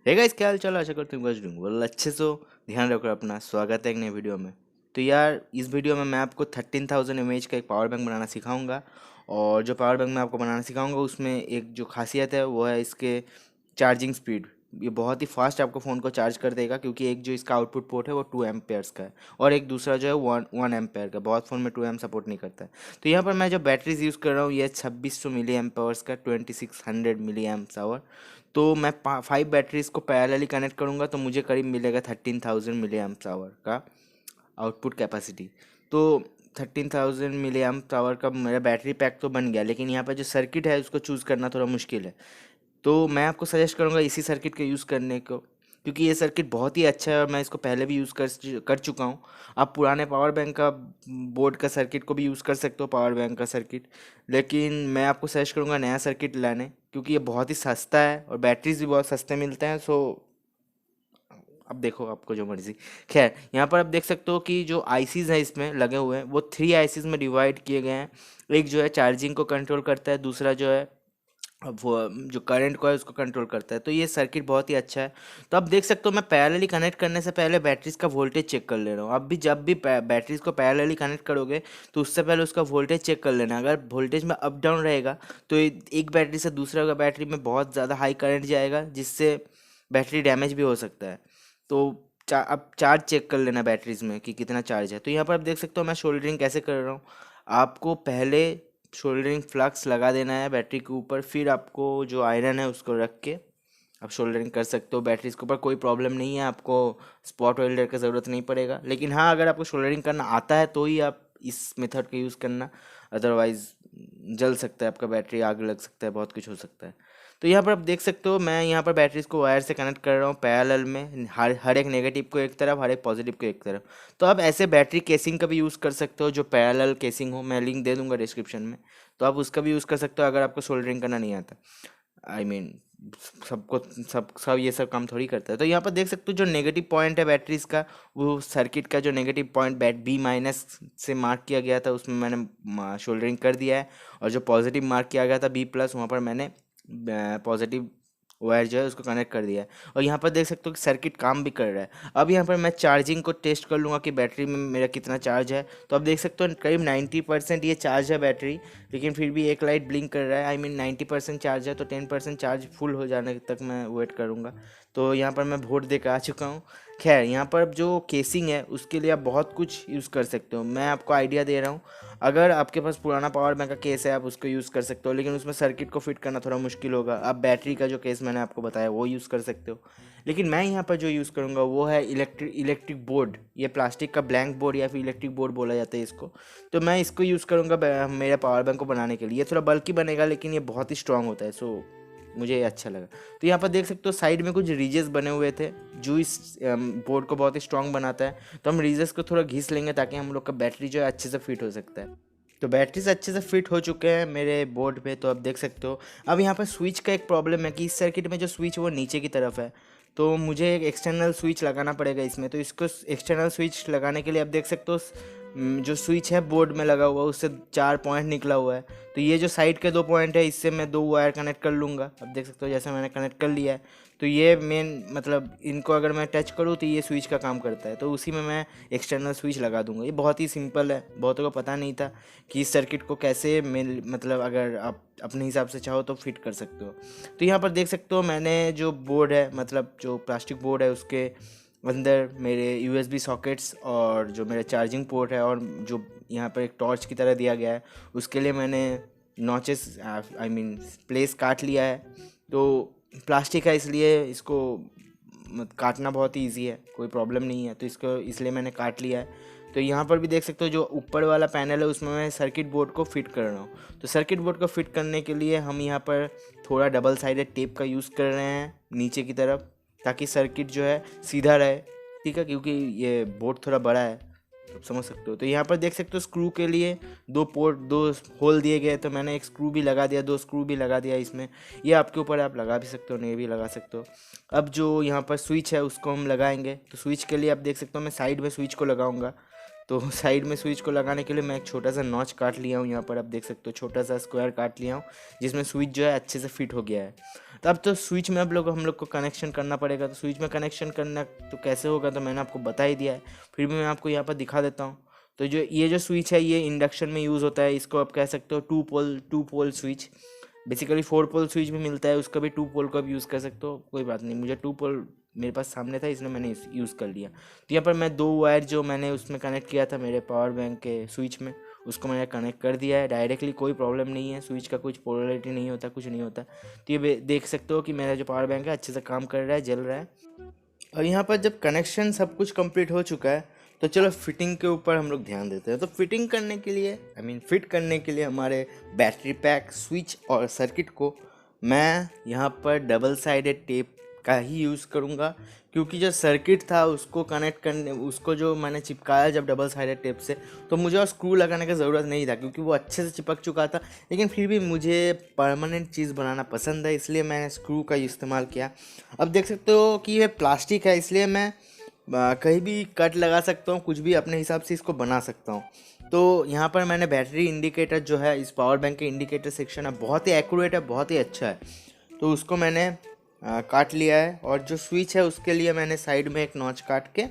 Hey guys, क्या हाल चाल। आशा करते हैं डूइंग वेल, अच्छे से हो। ध्यान रखो अपना। स्वागत है एक नए वीडियो में। तो यार, इस वीडियो में मैं आपको 13,000 mAh का एक पावर बैंक बनाना सिखाऊंगा। और जो पावर बैंक मैं आपको बनाना सिखाऊंगा उसमें एक जो खासियत है वो है इसके चार्जिंग स्पीड। ये बहुत ही फास्ट आपको फ़ोन को चार्ज कर देगा, क्योंकि एक जो इसका आउटपुट पोर्ट है वो 2 एम्पेयर्स का है और एक दूसरा जो है वन एम्पेयर का। बहुत फ़ोन में 2 एम सपोर्ट नहीं करता है। तो यहाँ पर मैं जो बैटरीज यूज़ कर रहा हूँ ये 2600 मिली एम्पर्स का 2600 मिली एम्प्स आवर। तो मैं 5 बैटरीज को पैरेलली कनेक्ट करूँगा तो मुझे करीब मिलेगा 13,000 मिली एम्प्स आवर का आउटपुट कैपेसिटी। तो 13,000 मिली एम्प्स आवर का मेरा बैटरी पैक तो बन गया, लेकिन यहाँ पर जो सर्किट है उसको चूज़ करना थोड़ा मुश्किल है। तो मैं आपको सजेस्ट करूँगा इसी सर्किट का यूज़ करने को, क्योंकि ये सर्किट बहुत ही अच्छा है और मैं इसको पहले भी यूज़ कर चुका हूँ। आप पुराने पावर बैंक का बोर्ड का सर्किट को भी यूज़ कर सकते हो, पावर बैंक का सर्किट। लेकिन मैं आपको सजेस्ट करूँगा नया सर्किट लाने, क्योंकि ये बहुत ही सस्ता है और बैटरीज भी बहुत सस्ते मिलते हैं। सो अब देखो, आपको जो मर्जी। खैर, यहाँ पर आप देख सकते हो कि जो आईसीज हैं इसमें लगे हुए हैं वो 3 आईसीज में डिवाइड किए गए हैं। एक जो है चार्जिंग को कंट्रोल करता है, दूसरा जो है अब वो जो करंट को है उसको कंट्रोल करता है। तो ये सर्किट बहुत ही अच्छा है। तो आप देख सकते हो मैं पैरेलली कनेक्ट करने से पहले बैटरीज का वोल्टेज चेक कर ले रहा हूँ। अब भी जब भी बैटरीज को पैरेलली कनेक्ट करोगे तो उससे पहले उसका वोल्टेज चेक कर लेना। अगर वोल्टेज में अप डाउन रहेगा तो एक बैटरी से दूसरा का बैटरी में बहुत ज़्यादा हाई करंट जाएगा, जिससे बैटरी डैमेज भी हो सकता है। तो अब चार्ज चेक कर लेना बैटरीज में कि कितना चार्ज है। तो यहाँ पर आप देख सकते हो मैं शोल्डरिंग कैसे कर रहा हूँ। आपको पहले शोल्डरिंग फ्लक्स लगा देना है बैटरी के ऊपर, फिर आपको जो आयरन है उसको रख के आप शोल्डरिंग कर सकते हो बैटरीज के ऊपर। कोई प्रॉब्लम नहीं है, आपको स्पॉट वेल्डर की ज़रूरत नहीं पड़ेगा। लेकिन हाँ, अगर आपको शोल्डरिंग करना आता है तो ही आप इस मेथड का यूज़ करना। अदरवाइज़ जल सकता है आपका बैटरी, आग लग सकता है, बहुत कुछ हो सकता है। तो यहाँ पर आप देख सकते हो मैं यहाँ पर बैटरीज को वायर से कनेक्ट कर रहा हूँ पैरेलल में, हर एक नेगेटिव को एक तरफ, हर एक पॉजिटिव को एक तरफ। तो आप ऐसे बैटरी केसिंग का भी यूज़ कर सकते हो जो पैरेलल केसिंग हो, मैं लिंक दे दूंगा डिस्क्रिप्शन में। तो आप उसका भी यूज़ कर सकते हो अगर आपको सोल्डरिंग करना नहीं आता। आई मीन सबको सब ये सब काम थोड़ी करता है। तो यहाँ पर देख सकते हो जो नेगेटिव पॉइंट है बैटरीज का, वो सर्किट का जो नेगेटिव पॉइंट बैट B- से मार्क किया गया था उसमें मैंने शोल्डरिंग कर दिया है। और जो पॉजिटिव मार्क किया गया था B+, वहाँ पर मैंने पॉजिटिव वायर जो है उसको कनेक्ट कर दिया है। और यहाँ पर देख सकते हो कि सर्किट काम भी कर रहा है। अब यहाँ पर मैं चार्जिंग को टेस्ट कर लूँगा कि बैटरी में मेरा कितना चार्ज है। तो आप देख सकते हो करीब 90% ये चार्ज है बैटरी, लेकिन फिर भी एक लाइट ब्लिंक कर रहा है। आई मीन 90% चार्ज है, तो 10% चार्ज फुल हो जाने तक मैं वेट करूँगा। तो यहाँ पर मैं वोट दे कर आ चुका हूँ। खैर, यहाँ पर जो केसिंग है उसके लिए आप बहुत कुछ यूज़ कर सकते हो, मैं आपको आइडिया दे रहा हूँ। अगर आपके पास पुराना पावर बैंक का केस है आप उसको यूज़ कर सकते हो, लेकिन उसमें सर्किट को फिट करना थोड़ा मुश्किल होगा। आप बैटरी का जो केस मैंने आपको बताया वो यूज़ कर सकते हो। लेकिन मैं यहाँ पर जो यूज़ करूँगा वो है इलेक्ट्रिक बोर्ड। ये प्लास्टिक का ब्लैंक बोर्ड या फिर इलेक्ट्रिक बोर्ड बोला जाता है इसको। तो मैं इसको यूज़ करूँगा मेरे पावर बैंक को बनाने के लिए। ये थोड़ा बल्कि बनेगा लेकिन ये बहुत ही स्ट्रांग होता है, सो मुझे ये अच्छा लगा। तो यहाँ पर देख सकते हो साइड में कुछ रीजेस बने हुए थे जो इस बोर्ड को बहुत ही स्ट्रांग बनाता है। तो हम रीजेस को थोड़ा घिस लेंगे ताकि हम लोग का बैटरी जो है अच्छे से फिट हो सकता है। तो बैटरीज अच्छे से फिट हो चुके हैं मेरे बोर्ड पे, तो आप देख सकते हो। अब यहाँ पर स्विच का एक प्रॉब्लम है कि इस सर्किट में जो स्विच है वो नीचे की तरफ है। तो मुझे एक एक्सटर्नल स्विच लगाना पड़ेगा इसमें। तो इसको एक्सटर्नल स्विच लगाने के लिए आप देख सकते हो जो स्विच है बोर्ड में लगा हुआ उससे 4 पॉइंट निकला हुआ है। तो ये जो साइड के 2 पॉइंट है इससे मैं 2 वायर कनेक्ट कर लूँगा। अब देख सकते हो जैसे मैंने कनेक्ट कर लिया है। तो ये मेन मतलब इनको अगर मैं टच करूँ तो ये स्विच का काम करता है। तो उसी में मैं एक्सटर्नल स्विच लगा दूंगा। ये बहुत ही सिंपल है, बहुतों को पता नहीं था कि इस सर्किट को कैसे मेन मतलब अगर आप अपने हिसाब से चाहो तो फिट कर सकते हो। तो यहाँ पर देख सकते हो मैंने जो बोर्ड है मतलब जो प्लास्टिक बोर्ड है उसके अंदर मेरे USB सॉकेट्स और जो मेरा चार्जिंग पोर्ट है और जो यहाँ पर एक टॉर्च की तरह दिया गया है उसके लिए मैंने नॉचेस आई मीन प्लेस काट लिया है। तो प्लास्टिक है इसलिए इसको काटना बहुत ही ईजी है, कोई प्रॉब्लम नहीं है। तो इसको इसलिए मैंने काट लिया है। तो यहाँ पर भी देख सकते हो जो ऊपर वाला पैनल है उसमें मैं सर्किट बोर्ड को फिट कर रहा हूँ। तो सर्किट बोर्ड को फिट करने के लिए हम यहाँ पर थोड़ा डबल साइडेड टेप का यूज़ कर रहे हैं नीचे की तरफ, ताकि सर्किट जो है सीधा रहे। ठीक है, क्योंकि ये बोर्ड थोड़ा बड़ा है, आप समझ सकते हो। तो यहाँ पर देख सकते हो स्क्रू के लिए 2 होल दिए गए, तो मैंने एक स्क्रू भी लगा दिया, 2 स्क्रू भी लगा दिया इसमें। ये आपके ऊपर, आप लगा भी सकते हो नहीं भी लगा सकते हो। अब जो यहाँ पर स्विच है उसको हम लगाएंगे। तो स्विच के लिए आप देख सकते हो मैं साइड में स्विच को लगाऊंगा। तो साइड में स्विच को लगाने के लिए मैं एक छोटा सा नॉच काट लिया हूँ। यहाँ पर आप देख सकते हो छोटा सा स्क्वायर काट लिया हूँ जिसमें स्विच जो है अच्छे से फिट हो गया है। तो अब तो स्विच में हम लोग को कनेक्शन करना पड़ेगा। तो स्विच में कनेक्शन करना तो कैसे होगा तो मैंने आपको बता ही दिया है, फिर भी मैं आपको यहाँ पर दिखा देता हूँ। तो ये जो स्विच है ये इंडक्शन में यूज़ होता है, इसको आप कह सकते हो two pole switch. Basically 4 pole switch भी मिलता है, उसका भी 2 पोल का भी यूज़ कर सकते हो, कोई बात नहीं। मुझे 2 पोल मेरे पास सामने था इसलिए मैंने यूज़ कर लिया। तो यहाँ पर मैं 2 वायर जो मैंने उसमें कनेक्ट किया था मेरे पावर बैंक के स्विच में, उसको मैंने कनेक्ट कर दिया है डायरेक्टली। कोई प्रॉब्लम नहीं है, स्विच का कुछ पोलरिटी नहीं होता, कुछ नहीं होता। तो ये देख सकते हो कि मेरा जो पावर बैंक है अच्छे से काम कर रहा है, जल रहा है। और यहाँ पर जब कनेक्शन सब कुछ कंप्लीट हो चुका है तो चलो फिटिंग के ऊपर हम लोग ध्यान देते हैं। तो फिटिंग करने के लिए फिट करने के लिए हमारे बैटरी पैक, स्विच और सर्किट को मैं यहाँ पर डबल साइडेड टेप का ही यूज़ करूँगा, क्योंकि जो सर्किट था उसको कनेक्ट करने, उसको जो मैंने चिपकाया जब डबल साइडेड टेप से, तो मुझे और स्क्रू लगाने की ज़रूरत नहीं था क्योंकि वो अच्छे से चिपक चुका था। लेकिन फिर भी मुझे परमानेंट चीज़ बनाना पसंद है, इसलिए मैंने स्क्रू का इस्तेमाल किया। अब देख सकते हो कि ये प्लास्टिक है, इसलिए मैं कहीं भी कट लगा सकता हूँ, कुछ भी अपने हिसाब से इसको बना सकता हूँ। तो यहाँ पर मैंने बैटरी इंडिकेटर जो है, इस पावर बैंक के इंडिकेटर सेक्शन है, बहुत ही एक्यूरेट है, बहुत ही अच्छा है, तो उसको मैंने काट लिया है। और जो स्विच है उसके लिए मैंने साइड में एक नॉच काट के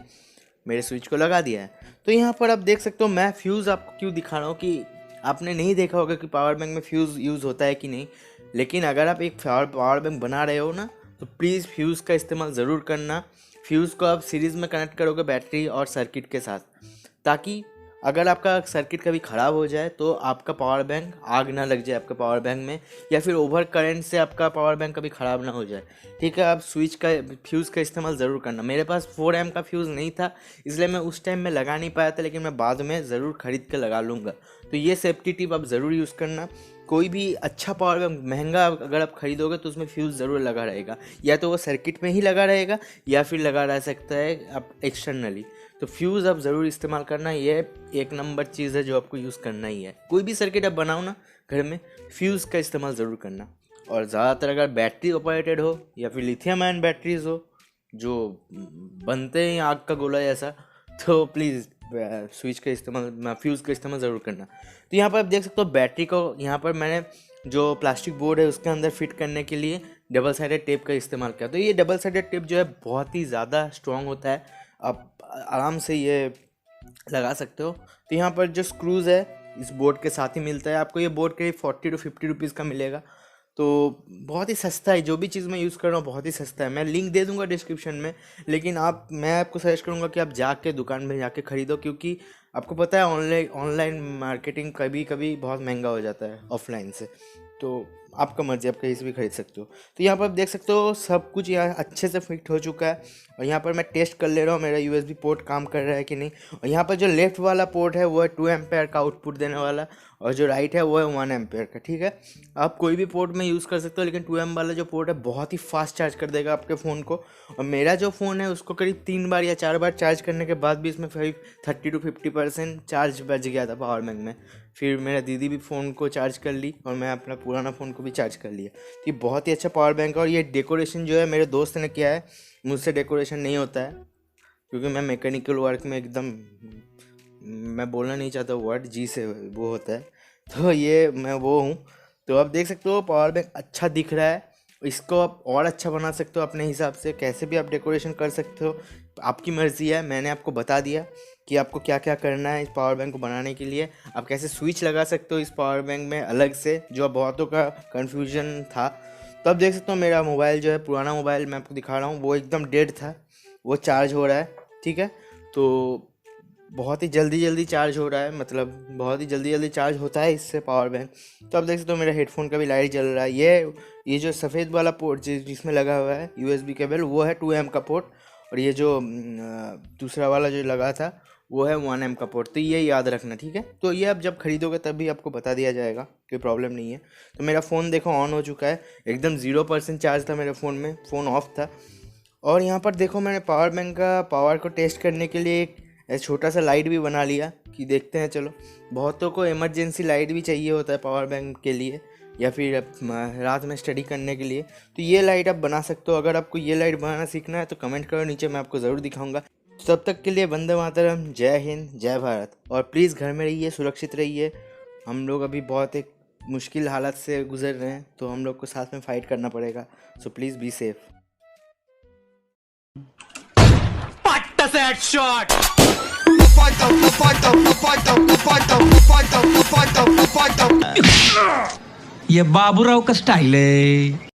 मेरे स्विच को लगा दिया है। तो यहाँ पर आप देख सकते हो, मैं फ्यूज़ आपको क्यों दिखा रहा हूँ कि आपने नहीं देखा होगा कि पावर बैंक में फ्यूज़ यूज़ होता है कि नहीं, लेकिन अगर आप एक पावर बैंक बना रहे हो ना तो प्लीज़ फ्यूज़ का इस्तेमाल ज़रूर करना। फ्यूज़ को आप सीरीज़ में कनेक्ट करोगे बैटरी और सर्किट के साथ, ताकि अगर आपका सर्किट कभी ख़राब हो जाए तो आपका पावर बैंक आग ना लग जाए आपके पावर बैंक में, या फिर ओवर करंट से आपका पावर बैंक कभी ख़राब ना हो जाए। ठीक है, आप स्विच का फ्यूज़ का इस्तेमाल ज़रूर करना। मेरे पास 4 एम का फ्यूज़ नहीं था, इसलिए मैं उस टाइम में लगा नहीं पाया था, लेकिन मैं बाद में ज़रूर ख़रीद के लगा लूँगा। तो ये सेफ्टी टिप आप ज़रूर यूज़ करना। कोई भी अच्छा पावर बैंक महंगा अगर आप खरीदोगे तो उसमें फ्यूज़ ज़रूर लगा रहेगा, या तो वो सर्किट में ही लगा रहेगा या फिर लगा रह सकता है आप एक्सटर्नली। तो फ्यूज़ आप ज़रूर इस्तेमाल करना, ये एक नंबर चीज़ है जो आपको यूज़ करना ही है। कोई भी सर्किट आप बनाओ ना घर में, फ्यूज़ का इस्तेमाल ज़रूर करना। और ज़्यादातर अगर बैटरी ऑपरेटेड हो या फिर लिथियम आयन बैटरीज हो जो बनते हैं आग का गोला जैसा, तो प्लीज़ स्विच का इस्तेमाल, फ्यूज़ का इस्तेमाल ज़रूर करना। तो यहाँ पर आप देख सकते हो बैटरी को यहाँ पर मैंने जो प्लास्टिक बोर्ड है उसके अंदर फिट करने के लिए डबल साइडेड टेप का इस्तेमाल किया। तो ये डबल साइडेड टेप जो है बहुत ही ज़्यादा स्ट्रॉन्ग होता है, आप आराम से ये लगा सकते हो। तो यहाँ पर जो स्क्रूज़ है इस बोर्ड के साथ ही मिलता है आपको। ये बोर्ड करीब 40 to 50 रुपीज़ का मिलेगा, तो बहुत ही सस्ता है। जो भी चीज़ मैं यूज़ कर रहा हूँ बहुत ही सस्ता है। मैं लिंक दे दूँगा डिस्क्रिप्शन में, लेकिन मैं आपको सजेस्ट करूँगा कि आप जाके दुकान में जाके ख़रीदो, क्योंकि आपको पता है ऑनलाइन मार्केटिंग कभी कभी बहुत महंगा हो जाता है ऑफलाइन से। तो आपका मर्जी, आप कहीं से भी खरीद सकते हो। तो यहाँ पर आप देख सकते हो सब कुछ यहाँ अच्छे से फिट हो चुका है। और यहाँ पर मैं टेस्ट कर ले रहा हूँ मेरा USB पोर्ट काम कर रहा है कि नहीं। और यहाँ पर जो लेफ्ट वाला पोर्ट है वो है 2 एम्पेयर का आउटपुट देने वाला, और जो राइट है वो है 1 एम्पेयर का। ठीक है, आप कोई भी पोर्ट में यूज़ कर सकते हो, लेकिन 2 एम वाला जो पोर्ट है बहुत ही फास्ट चार्ज कर देगा आपके फ़ोन को। और मेरा जो फ़ोन है उसको करीब 3 बार या 4 बार चार्ज करने के बाद भी इसमें 30 to 50% चार्ज बच गया था पावर बैंक में। फिर मेरा दीदी भी फ़ोन को चार्ज कर ली और मैं अपना पुराना फ़ोन को भी चार्ज कर लिया। तो ये बहुत ही अच्छा पावर बैंक है। और ये डेकोरेशन जो है मेरे दोस्त ने किया है, मुझसे डेकोरेशन नहीं होता है, क्योंकि मैं मैकेनिकल वर्क में एकदम, मैं बोलना नहीं चाहता वर्ड जी से वो होता है, तो ये मैं वो हूँ। तो आप देख सकते हो पावर बैंक अच्छा दिख रहा है, इसको आप और अच्छा बना सकते हो अपने हिसाब से, कैसे भी आप डेकोरेशन कर सकते हो, आपकी मर्ज़ी है। मैंने आपको बता दिया कि आपको क्या क्या करना है इस पावर बैंक को बनाने के लिए। आप कैसे स्विच लगा सकते हो इस पावर बैंक में अलग से, जो बहुतों का कन्फ्यूजन था। तो आप देख सकते हो मेरा मोबाइल जो है, पुराना मोबाइल मैं आपको दिखा रहा हूँ, वो एकदम डेड था, वो चार्ज हो रहा है। ठीक है, तो बहुत ही जल्दी चार्ज हो रहा है, मतलब बहुत ही जल्दी चार्ज होता है इससे पावर बैंक। तो आप देख सकते हो मेरा हेडफोन का भी लाइट जल रहा है। ये जो सफ़ेद वाला पोर्ट जिसमें लगा हुआ है USB केबल, वो है 2 एम का पोर्ट, और ये जो दूसरा वाला जो लगा था वो है 1 एम का पोर्ट। तो ये याद रखना, ठीक है। तो ये आप जब खरीदोगे तब भी आपको बता दिया जाएगा, कोई प्रॉब्लम नहीं है। तो मेरा फ़ोन देखो ऑन हो चुका है, एकदम 0% चार्ज था मेरे फ़ोन में, फ़ोन ऑफ था। और यहाँ पर देखो मैंने पावर बैंक का पावर को टेस्ट करने के लिए एक छोटा सा लाइट भी बना लिया कि देखते हैं। चलो, बहुतों को इमरजेंसी लाइट भी चाहिए होता है पावर बैंक के लिए, या फिर रात में स्टडी करने के लिए, तो ये लाइट आप बना सकते हो। अगर आपको ये लाइट बनाना सीखना है तो कमेंट करो नीचे, मैं आपको ज़रूर दिखाऊंगा। तब तक के लिए वंदे मातरम, जय हिंद, जय भारत। और प्लीज़ घर में रहिए, सुरक्षित रहिए। हम लोग अभी बहुत एक मुश्किल हालत से गुजर रहे हैं, तो हम लोग को साथ में फाइट करना पड़ेगा। So please be safe. ये बाबूराव का स्टाइल है।